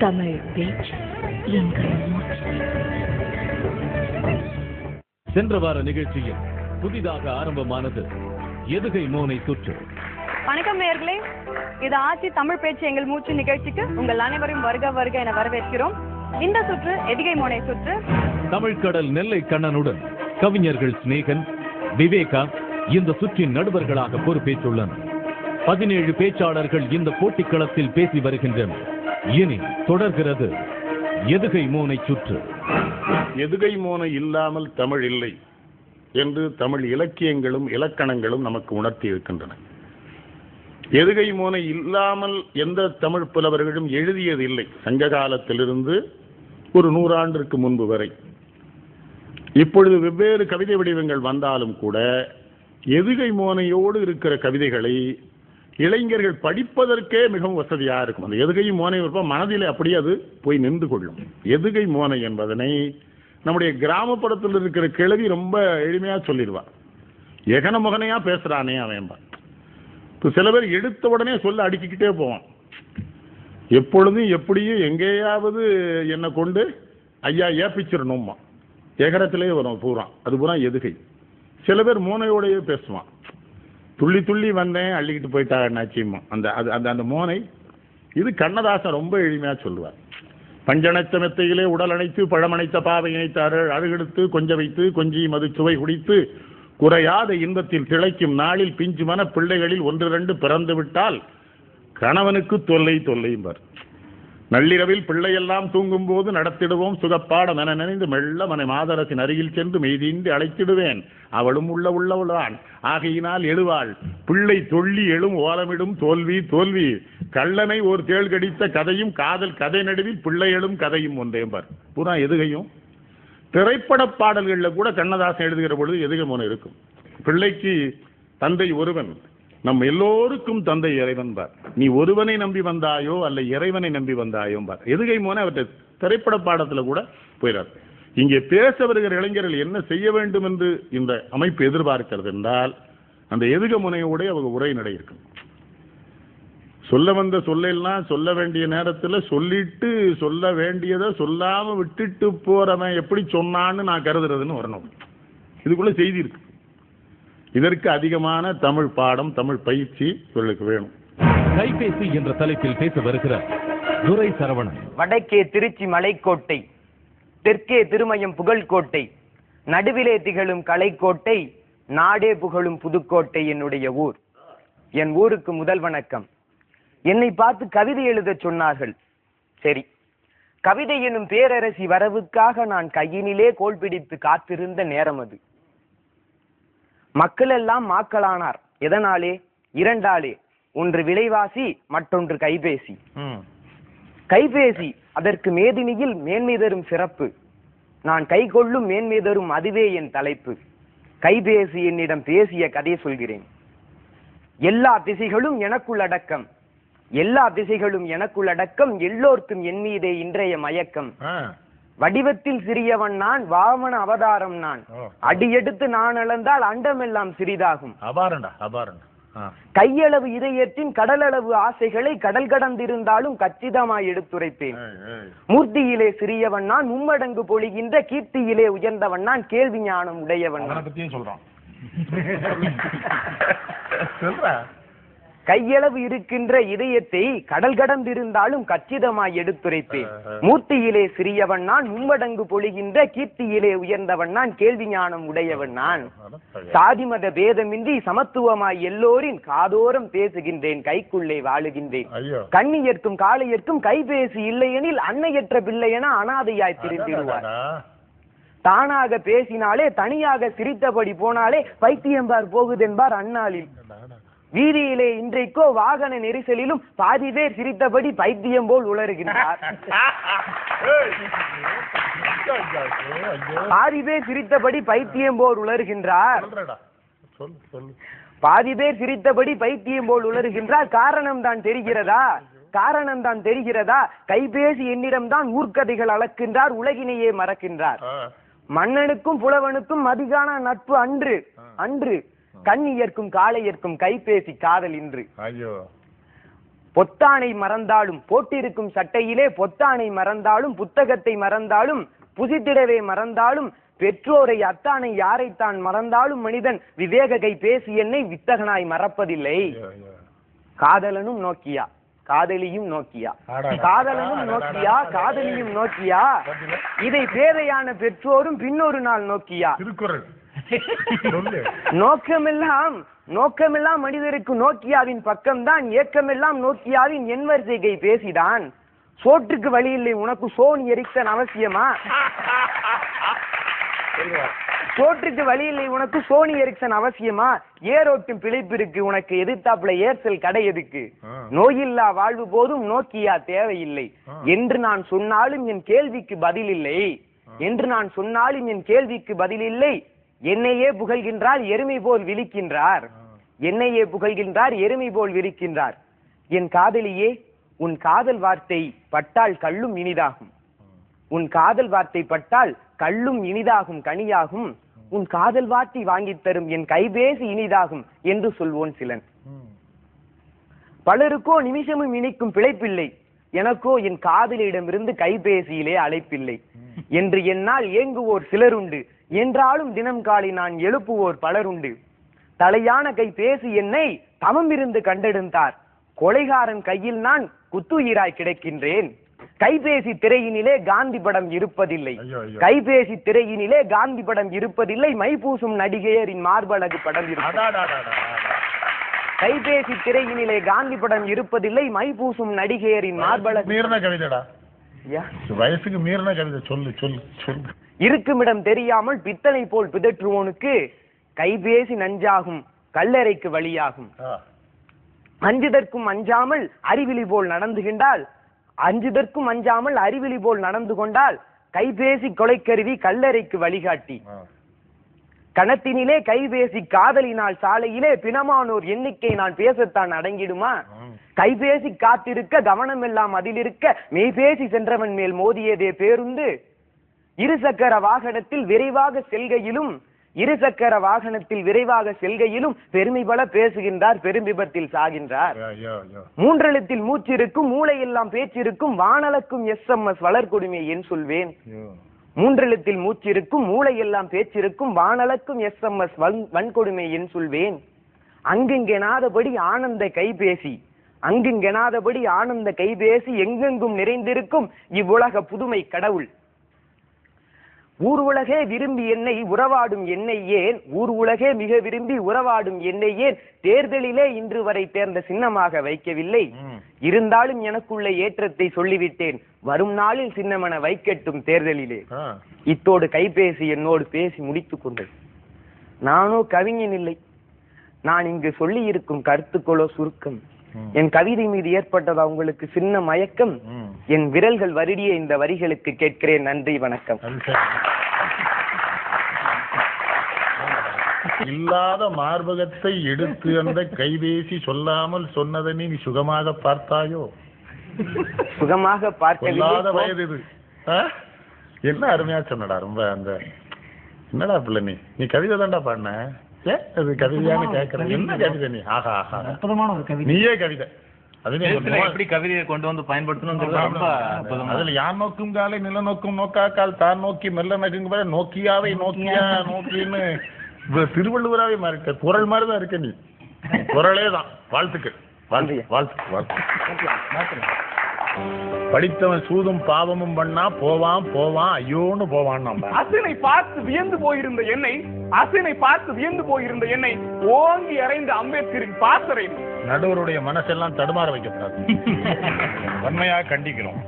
தமிழ் பேச்சு எங்கள் மூச்சு. சென்ற வார நிகழ்ச்சியில் புதிதாக ஆரம்பமானது எதுகை மோனை சுற்று. வணக்கம் நேயர்களே, இது ஆட்சி தமிழ் பேச்சு எங்கள் மூச்சு நிகழ்ச்சிக்கு உங்கள் அனைவரும் வருக வருக என வரவேற்கிறோம். இந்த சுற்று எதுகை மோனை சுற்று. தமிழ்கடல் நெல்லை கண்ணனுடன் கவிஞர்கள் ஸ்நேகன், விவேகா இந்த சுற்றின் நடுவர்களாக பொறுப்பேற்றுள்ளனர். 17 பேச்சாளர்கள் இந்த போட்டிக்களத்தில் பேசி வருகின்றனர். இனி தொடர்கிறது எதுகை மோனை சுற்று. எதுகை மோனை இல்லாமல் தமிழ் இல்லை என்று தமிழ் இலக்கியங்களும் இலக்கணங்களும் நமக்கு உணர்த்தி இருக்கின்றன. எதுகை மோனை இல்லாமல் எந்த தமிழ் புலவர்களும் எழுதியதில்லை. சங்க காலத்திலிருந்து ஒரு 100 ஆண்டிற்கு முன்பு வரை. இப்பொழுது வெவ்வேறு கவிதை வடிவங்கள் வந்தாலும் கூட எதுகை மோனையோடு இருக்கிற கவிதைகளை இளைஞர்கள் படிப்பதற்கே மிகவும் வசதியாக இருக்கும். அந்த எதுகை மோனை மனதிலே அப்படியே அது போய் நின்று கொள்ளும். எதுகை மோனை என்பதனை நம்முடைய கிராமப்புறத்தில் இருக்கிற கிழவி ரொம்ப எளிமையா சொல்லிடுவார். எகன முகனையா பேசுறானே அவன். இப்போ சில பேர் எடுத்த உடனே சொல்ல அடிக்கிட்டே போவான். எப்பொழுதும் எப்படியும் எங்கேயாவது என்னை கொண்டு ஐயா ஏப்பிச்சிடணுமா, எகரத்திலே வரும் பூரா. அது பூரா எதுகை. சில பேர் மோனையோடையே பேசுவான். துள்ளி துள்ளி வந்தேன் அள்ளிக்கிட்டு போயிட்டா என்னாச்சியம்மா. அந்த மோனை இது கண்ணதாசன் ரொம்ப எளிமையா சொல்லுவார். பஞ்சணைத்த மெத்தையிலே உடல் அணைத்து பழமணைத்த பாவை இணைத்தார்கள், அழுகெடுத்து கொஞ்ச வைத்து கொஞ்சி மது சுவை குடித்து குறையாத இன்பத்தில் திளைக்கும் நாளில் பிஞ்சு மன பிள்ளைகளில் 1-2 பிறந்து விட்டால் கணவனுக்கு தொல்லை தொல்லையும்பார். நள்ளிரவில் பிள்ளையெல்லாம் தூங்கும் போது நடத்திடுவோம் சுகப்பாடம் என நினைந்து மெல்ல மனை மாதரசின் அருகில் சென்று மெய்தீண்டு அழைத்திடுவேன். அவளும் உள்ளவளான் ஆகையினால் எழுவாள் பிள்ளை தொள்ளி எழும் ஓலமிடும் தோல்வி தோல்வி கள்ளனை ஒரு தேள் கடித்த கதையும் காதல் கதை நடுவில் பிள்ளை எழும் கதையும் ஒன்றேம்பார். பூரா எதுகையும். திரைப்பட பாடல்களில் கூட கண்ணதாசன் எழுதுகிற பொழுது எதுகை மோனை இருக்கும். பிள்ளைக்கு தந்தை ஒருவன், நம் எல்லோருக்கும் தந்தை இறைவன் பார். நீ ஒருவனை நம்பி வந்தாயோ அல்ல இறைவனை நம்பி வந்தாயோ பார். எதுகை மோனை அவற்றை திரைப்பட பாடத்தில் கூட போயிடார். இங்கே பேச வருகிற இளைஞர்கள் என்ன செய்ய வேண்டும் என்று இந்த அமைப்பு எதிர்பார்க்கிறது என்றால் அந்த எதுகை முனையோட அவங்க உரை நடை இருக்கும். சொல்ல வந்த சொல்லெல்லாம் சொல்ல வேண்டிய நேரத்தில் சொல்லிட்டு சொல்ல வேண்டியதை சொல்லாம விட்டுட்டு போறவன் எப்படி சொன்னான்னு நான் கருதுறதுன்னு வரணும். இதுக்குள்ள செய்தி இருக்கு. இதற்கு அதிகமான தமிழ் பாடம், தமிழ் பயிற்சி இவர்களுக்கு வேணும். கைபேசி என்ற தலைப்பில் பேச வருகிறார் துரை சரவணன். வடக்கே திருச்சி மலைக்கோட்டை, தெற்கே திருமயம் புகழ்கோட்டை, நடுவிலே திகழும் கலைக்கோட்டை, நாடே புகழும் புதுக்கோட்டை என்னுடைய ஊர். என் ஊருக்கு முதல் வணக்கம். என்னை பார்த்து கவிதை எழுத சொன்னார்கள். சரி, கவிதை எனும் பேரரசி வரவுக்காக நான் கையினிலே கோல் பிடித்து காத்திருந்த நேரம் அது. மக்கள் எல்லாம் மாக்களானார். எதனாலே? 2 ஆளே. ஒன்று விலைவாசி, மற்றொன்று கைபேசி. கைபேசி அதற்கு மேதினியில் மேன்மை தரும் சிறப்பு. நான் கை கொள்ளும் மேன்மை தரும் அதுவே என் தலைப்பு. கைபேசி என்னிடம் பேசிய கதை சொல்கிறேன். எல்லா திசைகளும் எனக்குள் அடக்கம், எல்லா திசைகளும் எனக்குள் அடக்கம், எல்லோருக்கும் என் மீதே இன்றைய மயக்கம். வடிவத்தில் சிறியவன் நான், வாமன அவதாரம் நான். அடியெடுத்து நான் அளந்தால் அண்டமெல்லாம் சிறிதாகும். கையளவு இதயத்தின் கடலளவு ஆசைகளை கடல் கடந்திருந்தாலும் கச்சிதமாய் எடுத்துரைப்பேன். மூர்த்தியிலே சிறியவன் நான், மும்மடங்கு பொழிகின்ற கீர்த்தியிலே உயர்ந்தவன் நான், கேள்வி ஞானம் உடையவன் நான். கையளவு இருக்கின்ற இதயத்தை கடல் கடந்திருந்தாலும் கச்சிதமாய் எடுத்துரைப்பேன். மூர்த்தியிலே சிறியவன் நான், மும்மடங்கு பொழிகின்ற கீர்த்தியிலே உயர்ந்தவன் நான், கேள்வி ஞானம் உடையவன் நான். சாதி மத பேதமின்றி சமத்துவமாய் எல்லோரின் காதோரம் பேசுகின்றேன், கைக்குள்ளே வாழுகின்றேன். கண்ணியர்க்கும் காளையர்க்கும் கைபேசி இல்லையெனில் அன்னையற்ற பிள்ளையென அனாதையாய் திரிந்திடுவார். தானாக பேசினாலே தனியாக சிரித்தபடி போனாலே பைத்தியம்பார் போகுதென்பார் அந்நாளில். வீதியிலே இன்றைக்கோ வாகன நெரிசலிலும் பாதி பேர் சிரித்தபடி பைத்தியம் போல் உளறுகின்றார். பாதி பேர் சிரித்தபடி பைத்தியம் போல் உளறுகின்றார். பாதி பேர் சிரித்தபடி பைத்தியம் போல் உளறுகின்றார். காரணம் தான் தெரிகிறதா? காரணம் தான் தெரிகிறதா? கைபேசி என்னிடம்தான் ஊர்க்கதைகள் அளக்கின்றார், உலகினையே மறக்கின்றார். மன்னனுக்கும் புலவனுக்கும் மதிகான நட்பு அன்று அன்று, கண்ணியர்க்கும் காளையர்க்கும் கைபேசி காதல் இன்று. பொத்தானை மறந்தாலும் போட்டிருக்கும் சட்டையிலே பொத்தானை மறந்தாலும் புத்தகத்தை மறந்தாலும் புசித்திடவே மறந்தாலும் பெற்றோரை அத்தானை யாரைத்தான் மறந்தாலும் மனிதன் விவேக கை பேசி என்னை வித்தகனாய் மறப்பதில்லை. காதலனும் நோக்கியா காதலியும் நோக்கியா காதலனும் நோக்கியா காதலியும் நோக்கியா இதை பேதையான பெற்றோரும் பின்னொரு நாள் நோக்கியா. நோக்கமெல்லாம் மனிதருக்கு நோக்கியாவின் பக்கம்தான், ஏக்கமெல்லாம் நோக்கியாவின் என்வரிசைகை பேசிதான். சோற்றுக்கு வழி இல்லை உனக்கு சோனி எரிக்சன் அவசியமா? சோற்றுக்கு வழி இல்லை உனக்கு சோனி எரிக்சன் அவசியமா? ஏரோட்டும் பிழைப்பிற்கு உனக்கு எதிர்த்தாப்புல ஏர்செல் கடை எதுக்கு? நோயில்லா வாழ்வு போதும் நோக்கியா தேவையில்லை என்று நான் சொன்னாலும் என் கேள்விக்கு பதில் இல்லை. என்று நான் சொன்னாலும் என் கேள்விக்கு பதில் இல்லை. என்னையே புகழ்கின்றார் எருமை போல் விழிக்கின்றார். என்னையே புகழ்கின்றார் எருமை போல் விழிக்கின்றார். என் காதலியே, உன் காதல் வார்த்தை பட்டால் கள்ளும் இனிதாகும். உன் காதல் வார்த்தை பட்டால் கள்ளும் இனிதாகும் கனியாகும். உன் காதல் வார்த்தை வாங்கி தரும் என் கைபேசி இனிதாகும் என்று சொல்வோன் சிலன். பலருக்கோ நிமிஷமும் இனிக்கும் பிழைப்பில்லை, எனக்கோ என் காதலியிடமிருந்து கைபேசியிலே அழைப்பில்லை என்று என்னால் ஏங்குவோர் சிலருண்டு. என்றாலும் தினம் காலை நான் எழுப்புவோர் பலருண்டு. தலையான கை பேசி என்னை தவம் இருந்து கண்டெடுத்தார். கொலைகாரன் கையில் நான் குத்துயிராய் கிடைக்கின்றேன். கைபேசி திரையினிலே காந்தி படம் இருப்பதில்லை. கைபேசி திரையினிலே காந்தி படம் இருப்பதில்லை. மைபூசும் நடிகையரின் மார்பழகு படம் இருப்பது. கைபேசி திரையினிலே காந்தி படம் இருப்பதில்லை. மைபூசும் நடிகையரின் மார்பழகு மீறின கவிதைடா. வயசுக்கு மீறின கவிதை சொல்லு சொல்லு சொல்லு. இருக்குமிடம் தெரியாமல் பித்தளை போல் பிதற்றுவோனுக்கு கைபேசி நஞ்சாகும் கல்லறைக்கு வழியாகும். அஞ்சுதற்கும் அஞ்சாமல் அறிவிலி போல் நடந்துகின்றால், அஞ்சுதற்கும் அஞ்சாமல் அறிவிலி போல் நடந்து கொண்டால் கைபேசி கொலைக்கருவி கல்லறைக்கு வழிகாட்டி. கணத்தினிலே கைபேசி காதலினால் சாலையிலே பிணமானோர் எண்ணிக்கை நான் பேசத்தான் அடங்கிடுமா? கைபேசி காத்திருக்க கவனம் எல்லாம் அதில் இருக்க மெய்பேசி சென்றவன் மேல் மோதியதே பேருந்து. இருசக்கர வாகனத்தில் விரைவாக செல்கையிலும் பெருமை பல பேசுகின்றார், பெரும் விபத்தில் சாகின்றார். மூன்றெழுத்தில் மூச்சிருக்கும் மூளையெல்லாம் பேச்சிருக்கும் வானளக்கும் SMS வளர்கொடுமை என் சொல்வேன். மூன்றெழுத்தில் மூச்சிருக்கும் மூளையெல்லாம் பேச்சிருக்கும் வானளக்கும் SMS வன்கொடுமை என் சொல்வேன். அங்குங்கெனாதபடி ஆனந்த கைபேசி, அங்குங்கெனாதபடி ஆனந்த கைபேசி எங்கெங்கும் நிறைந்திருக்கும் இவ்வுலக புதுமை கடவுள். ஊர் உலகே விரும்பி என்னை உறவாடும் என்னை ஏன், ஊர் உலகே மிக விரும்பி உறவாடும் என்னை ஏன் தேர்தலிலே இன்று வரை தேர்ந்த சின்னமாக வைக்கவில்லை. இருந்தாலும் எனக்குள்ள ஏற்றத்தை சொல்லிவிட்டேன், வரும் நாளில் சின்னமென வைக்கட்டும் தேர்தலிலே. இத்தோடு கைபேசி என்னோடு பேசி முடித்துக் கொண்டது. நானோ கவிஞன் இல்லை, நான் இங்கு சொல்லி இருக்கும் கருத்துக்களோ சுருக்கம். என் கவிதை மீது ஏற்பட்டதா உங்களுக்கு சின்ன மயக்கம்? என் விரல்கள் வருடிய இந்த வரிகளுக்கு கேட்கிறேன் நன்றி வணக்கம். இல்லாத மார்பகத்தை எடுத்து அந்த கைபேசி சொல்லாமல் சொன்னதை நீ சுகமாக பார்த்தாயோ? சுகமாக பார்க்க வயது இது. என்ன அருமையா சொன்னடா. ரொம்ப அந்த என்னடா பிள்ளை நீ கவிதை தான்டா பாடின. அது கவிதையானு கேட்கறேன். என்ன கவிதை நீ? ஆஹா ஆஹா, அற்புதமான ஒரு கவிதை. நீயே கவிதை. எப்படி கவிதையை கொண்டு வந்து பயன்படுத்தணும். அதுல யார் நோக்கும் காலை நில நோக்கும் நோக்காக்கால் தான் நோக்கி மெல்ல நகுங்க நோக்கியாவை நோக்கியா நோக்கின்னு திருவள்ளுவராவே மாறிட்ட. குரல் மாதிரிதான் இருக்க நீ. குரலே தான். வாழ்த்துக்கள் வாழ்த்துக்கள். படித்தவன் சூதும் பாவமும் பண்ணா போவான் ஐயோன்னு போவான். அசனை பார்த்து வியந்து போயிருந்த என்னை ஓங்கி அறைந்த அம்பேத்கரின் பாசறை நடுவருடைய மனசெல்லாம் தடுமாற வைக்கப்படாது. வன்மையாக கண்டிக்கிறோம்.